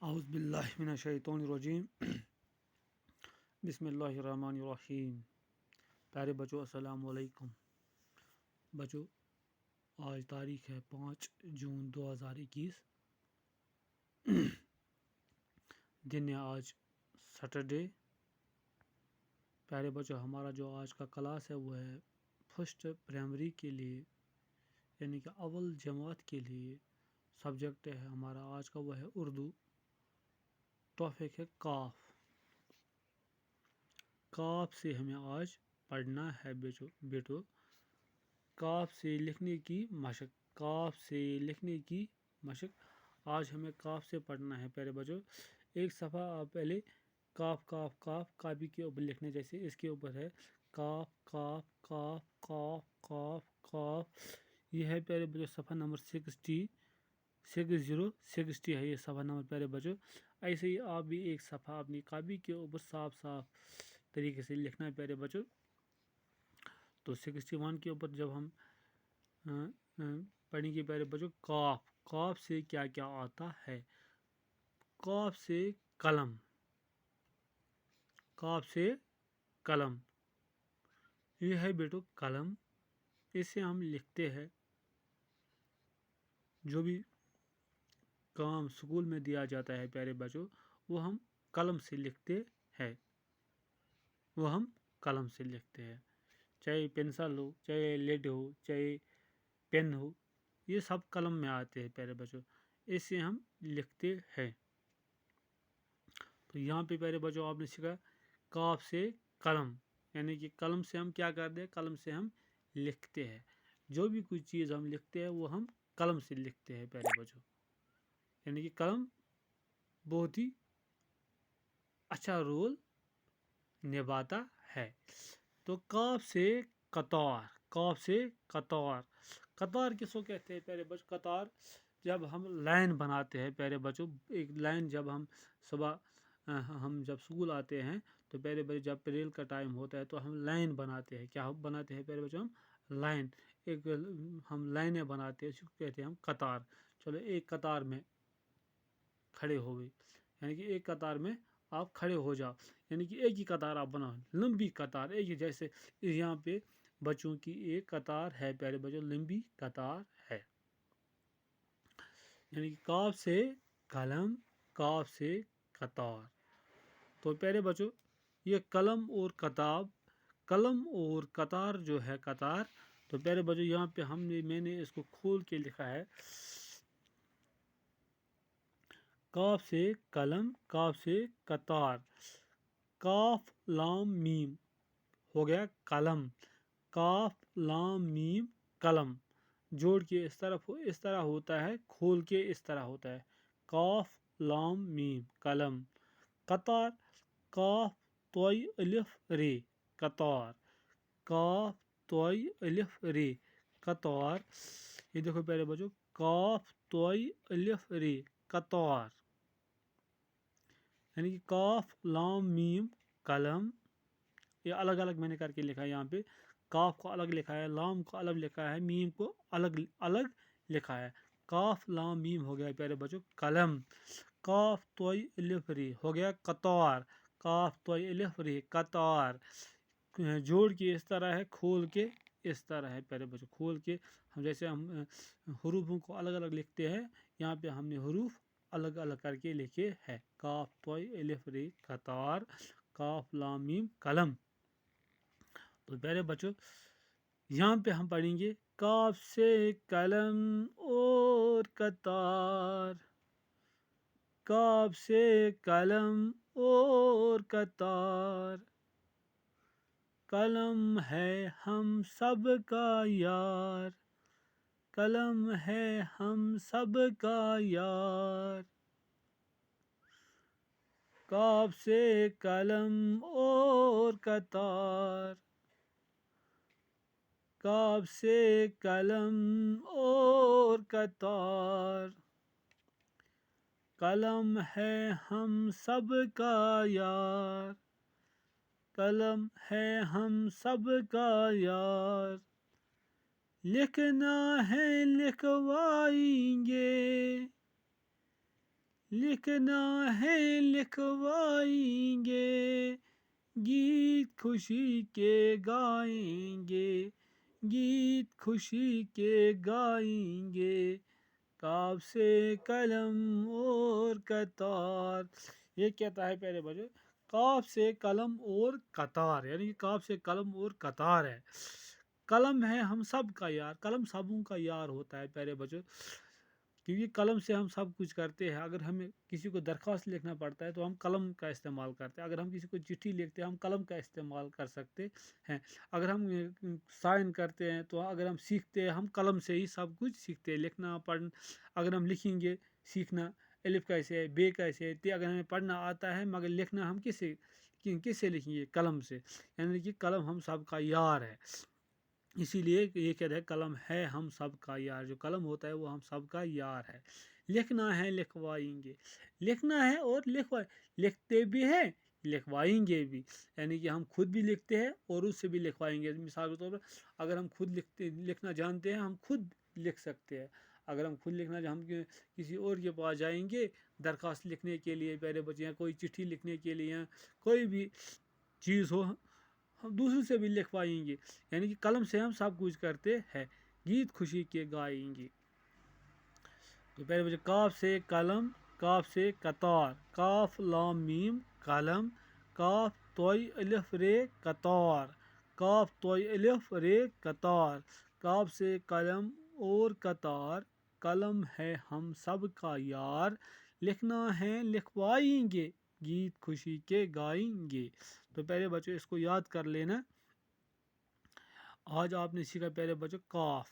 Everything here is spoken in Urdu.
اعوذ باللہ من الشیطان الرجیم بسم اللہ الرحمن الرحیم۔ پیارے بچوں السلام علیکم۔ بچوں آج تاریخ ہے 5 جون 2021، دن ہے آج سیٹرڈے۔ پیارے بچوں ہمارا جو آج کا کلاس ہے وہ ہے فرسٹ پرائمری کے لیے، یعنی کہ اول جماعت کے لیے سبجیکٹ ہے ہمارا آج کا، وہ ہے اردو۔ ٹاپک ہے کاف۔ کاف سے ہمیں آج پڑھنا ہے بیٹو کاف سے لکھنے کی مشق، کاف سے لکھنے کی مشق آج ہمیں کاف سے پڑھنا ہے۔ پیارے بچوں ایک صفحہ آپ پہلے کاف کاف کاف کاپی کے اوپر لکھنے، جیسے اس کے اوپر ہے کاف کاف کاف کاف کاف کاف، یہ ہے پیارے بچوں صفحہ نمبر 60 ہے یہ صفحہ نمبر۔ پیارے بچوں ایسے ہی آپ بھی ایک صفحہ اپنی کاپی کے اوپر صاف طریقے سے لکھنا ہے پیارے بچوں۔ تو 61 کے اوپر جب ہم پڑھیں گے پیارے بچوں کاف، کاف سے کیا کیا آتا ہے؟ کاف سے قلم، کاف سے قلم، یہ ہے بیٹو قلم، اس سے ہم لکھتے ہیں جو بھی کام اسکول میں دیا جاتا ہے پیارے بچوں، وہ ہم قلم سے لکھتے ہیں، چاہے پینسل ہو، چاہے لیڈ ہو، چاہے پین ہو، یہ سب قلم میں آتے ہیں پیارے بچوں، اس سے ہم لکھتے ہیں۔ تو یہاں پہ پیارے بچوں آپ نے سیکھا کاف سے قلم، یعنی کہ قلم سے ہم کیا کرتے ہیں؟ قلم سے ہم لکھتے ہیں، جو بھی کوئی چیز ہم لکھتے ہیں وہ ہم قلم سے لکھتے ہیں پیارے بچوں، یعنی کہ قلم بہت ہی اچھا رول نبھاتا ہے۔ تو کاف سے قطار، کاف سے قطار، قطار کس کو کہتے ہیں پیارے بچوں؟ قطار جب ہم لائن بناتے ہیں پیارے بچوں، ایک لائن جب ہم صبح ہم جب اسکول آتے ہیں تو پیارے بچوں جب پریل کا ٹائم ہوتا ہے تو ہم لائن بناتے ہیں، کیا بناتے ہیں پیارے بچوں؟ ہم لائن، ایک ہم لائنیں بناتے ہیں، اس کو کہتے ہیں ہم قطار۔ چلو ایک قطار میں کھڑے ہو گئے، یعنی کہ ایک قطار میں آپ کھڑے ہو جاؤ، یعنی کہ ایک ہی قطار آپ بناؤ، لمبی قطار، ایک ہی، جیسے یہاں پہ بچوں کی ایک قطار ہے پیارے بچوں، لمبی قطار ہے، یعنی کہ کاف سے قلم، کاف سے قطار۔ تو پیارے بچوں یہ قلم اور کتاب، قلم اور قطار جو ہے قطار، تو پیارے بچوں یہاں پہ میں نے اس کو کھول کے لکھا ہے کاف سے قلم، کاف سے قطار، کاف لام میم ہو گیا قلم، کاف لام میم قلم، جوڑ کے اس طرح ہوتا ہے، کھول کے اس طرح ہوتا ہے، کاف لام میم قلم، قطار کاف توئی الف رے، قطار، کاف توئی الف رے، قطار، یہ دیکھو پیارے بچوں کاف توئی الف رے، قطار، یعنی کہ کاف لام میم قلم، یہ الگ الگ میں نے کر کے لکھا ہے، یہاں پہ کاف کو الگ لکھا ہے، لام کو الگ لکھا ہے، میم کو الگ الگ لکھا ہے، کاف لام میم ہو گیا پیارے بچوں قلم، کاف توئی الف رے ہو گیا قطار، کاف توئی الف رے قطار، جوڑ کے اس طرح ہے، کھول کے اس طرح ہے پیارے بچوں، کھول کے ہم جیسے ہم حروفوں کو الگ الگ لکھتے ہیں، یہاں پہ ہم نے حروف الگ الگ کر کے لکھے ہیں، کاف توئی الف رے قطار، کاف لام میم قلم۔ تو پیارے بچوں یہاں پہ ہم پڑھیں گے کاف سے قلم اور قطار، کاف سے قلم اور قطار، قلم ہے ہم سب کا یار، قلم ہے ہم سب کا یار، کاف سے قلم اور قطار، کاف سے قلم اور قطار، قلم ہے ہم سب کا یار، قلم ہے ہم سب کا یار، لکھنا ہے لکھوائیں گے، لکھنا ہے لکھوائیں گے، گیت خوشی کے گائیں گے، گیت خوشی کے گائیں گے، کاف سے قلم اور قطار۔ یہ کہتا ہے پیارے بچوں، کاف سے قلم اور قطار، یعنی کہ کاف سے قلم اور قطار ہے۔ قلم ہے ہم سب کا یار، قلم سبوں کا یار ہوتا ہے پیارے بچوں، کیونکہ قلم سے ہم سب کچھ کرتے ہیں۔ اگر ہمیں کسی کو درخواست لکھنا پڑتا ہے تو ہم قلم کا استعمال کرتے ہیں، اگر ہم کسی کو چٹھی لکھتے ہیں ہم قلم کا استعمال کر سکتے ہیں، اگر ہم سائن کرتے ہیں تو اگر ہم سیکھتے ہیں ہم قلم سے ہی سب کچھ سیکھتے ہیں، لکھنا پڑھنا اگر ہم لکھیں گے سیکھنا، الف کیسے ہے، بے کیسے ہے، تے اگر ہمیں پڑھنا آتا ہے مگر لکھنا ہم کس سے لکھیں گے؟ قلم سے، یعنی کہ قلم ہم سب کا یار ہے۔ اسی لیے یہ کہتا ہے قلم ہے ہم سب کا یار، جو قلم ہوتا ہے وہ ہم سب کا یار ہے۔ لکھنا ہے لکھوائیں گے، لکھنا ہے اور لکھتے بھی ہیں لکھوائیں گے بھی، یعنی کہ ہم خود بھی لکھتے ہیں اور اس سے بھی لکھوائیں گے۔ مثال کے طور پر اگر ہم خود لکھنا جانتے ہیں ہم خود لکھ سکتے ہیں، اگر ہم خود لکھنا ہم کسی اور کے پاس جائیں گے درخواست لکھنے کے لیے پیارے بچے، یا کوئی چٹھی لکھنے کے لیے، یا کوئی بھی چیز ہو ہم دوسروں سے بھی لکھوائیں گے، یعنی کہ قلم سے ہم سب کچھ کرتے ہیں، گیت خوشی کے گائیں گے۔ تو پہلے بچے کاف سے قلم، کاف سے قطار، کاف لام میم قلم، کاف توئی الف رے قطار، کاف توئی الف رے قطار، کاف سے قلم اور قطار، قلم ہے ہم سب کا یار، لکھنا ہے لکھوائیں گے، گیت خوشی کے گائیں گے۔ تو پہلے بچوں اس کو یاد کر لینا۔ آج آپ نے سیکھا پیارے بچوں کاف،